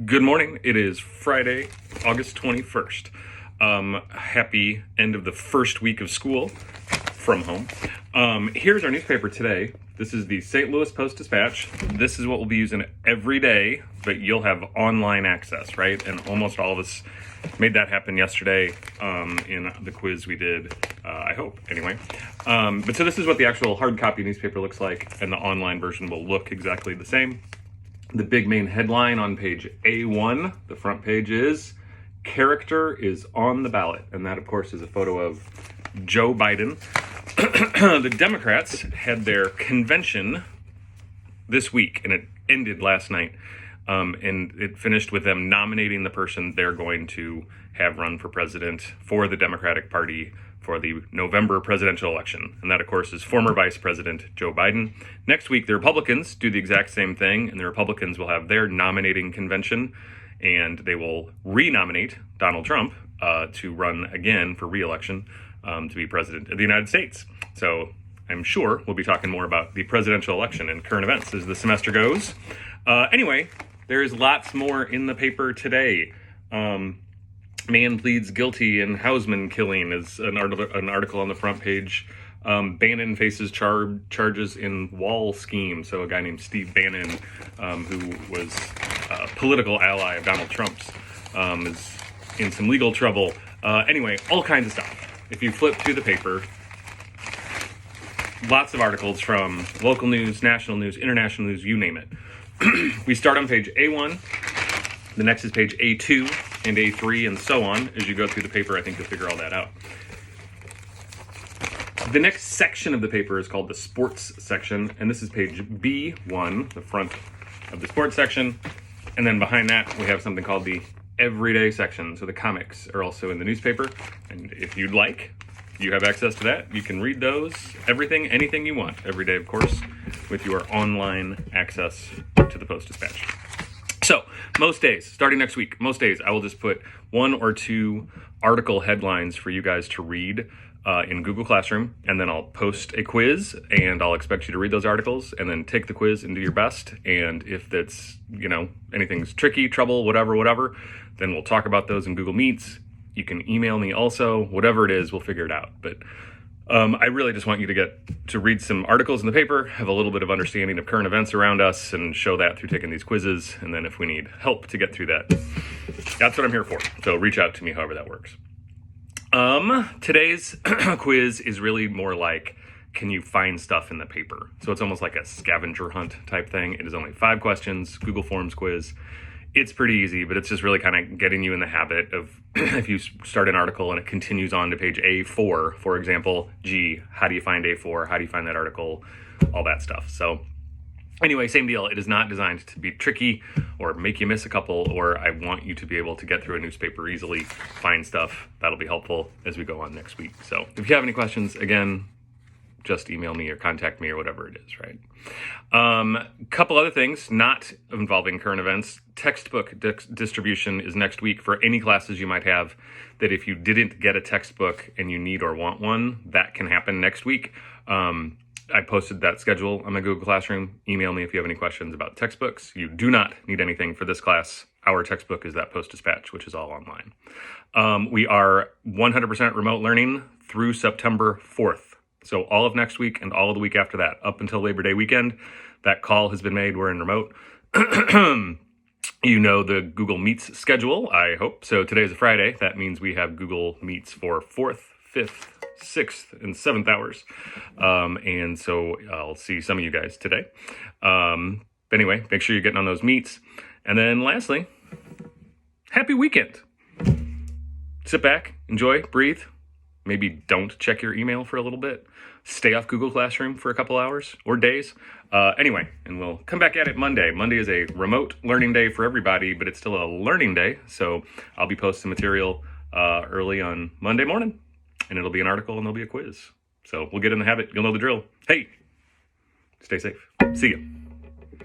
Good morning. It is Friday, August 21st. Happy end of the first week of school from home. Here's our newspaper today. This is the St. Louis Post-Dispatch. This is what we'll be using every day, but you'll have online access, right? And almost all of us made that happen yesterday in the quiz we did, I hope, anyway. But so this is what the actual hard copy newspaper looks like, and the online version will look exactly the same. The big main headline on page A1, the front page is, "Character is on the ballot." And that, of course, is a photo of Joe Biden. The Democrats had their convention this week, and it ended last night. And it finished with them nominating the person they're going to have run for president for the Democratic Party for the November presidential election. And that, of course, is former Vice President Joe Biden. Next week, the Republicans do the exact same thing, and the Republicans will have their nominating convention, and they will re-nominate Donald Trump to run again for re-election to be president of the United States. So I'm sure we'll be talking more about the presidential election and current events as the semester goes. Anyway, there is lots more in the paper today. Man pleads guilty in Hausman killing is an article on the front page. Bannon faces charges in wall scheme. So a guy named Steve Bannon, who was a political ally of Donald Trump's, is in some legal trouble. Anyway, all kinds of stuff. If you flip through the paper, lots of articles from local news, national news, international news, you name it. We start on page A1. The next is page A2 and A3 and so on. As you go through the paper, I think you'll figure all that out. The next section of the paper is called the sports section, and this is page B1, the front of the sports section. And then behind that, we have something called the everyday section. So the comics are also in the newspaper. And if you'd like, you have access to that. You can read those, everything, anything you want, every day, of course, with your online access to the Post-Dispatch. So, most days, starting next week, most days, I will just put one or two article headlines for you guys to read in Google Classroom, and then I'll post a quiz, and I'll expect you to read those articles, and then take the quiz and do your best. And if that's, anything's tricky, trouble, whatever, then we'll talk about those in Google Meets. You can email me also, whatever it is, we'll figure it out. But I really just want you to get to read some articles in the paper, have a little bit of understanding of current events around us, and show that through taking these quizzes. And then if we need help to get through that, that's what I'm here for. So reach out to me however that works. Today's quiz is really more like, can you find stuff in the paper? So it's almost like a scavenger hunt type thing. It is only 5 questions, Google Forms quiz. It's pretty easy, but it's just really kind of getting you in the habit of, if you start an article and it continues on to page A4, for example, how do you find A4? How do you find that article? All that stuff. So anyway, same deal. It is not designed to be tricky or make you miss a couple, or I want you to be able to get through a newspaper easily, find stuff. That'll be helpful as we go on next week. So if you have any questions, again, just email me or contact me or whatever it is, right? Couple other things not involving current events. Textbook distribution is next week for any classes you might have that if you didn't get a textbook and you need or want one, that can happen next week. I posted that schedule on my Google Classroom. Email me if you have any questions about textbooks. You do not need anything for this class. Our textbook is that Post-Dispatch, which is all online. We are 100% remote learning through September 4th. So all of next week and all of the week after that, up until Labor Day weekend, that call has been made. We're in remote. You know the Google Meets schedule, I hope. So today is a Friday. That means we have Google Meets for 4th, 5th, 6th, and 7th hours. And so I'll see some of you guys today. Anyway, make sure you're getting on those meets. And then lastly, happy weekend. Sit back, enjoy, breathe. Maybe don't check your email for a little bit. Stay off Google Classroom for a couple hours or days. Anyway, and we'll come back at it Monday. Monday is a remote learning day for everybody, but it's still a learning day. So I'll be posting material early on Monday morning, and it'll be an article and there'll be a quiz. So we'll get in the habit. You'll know the drill. Hey, stay safe. See ya.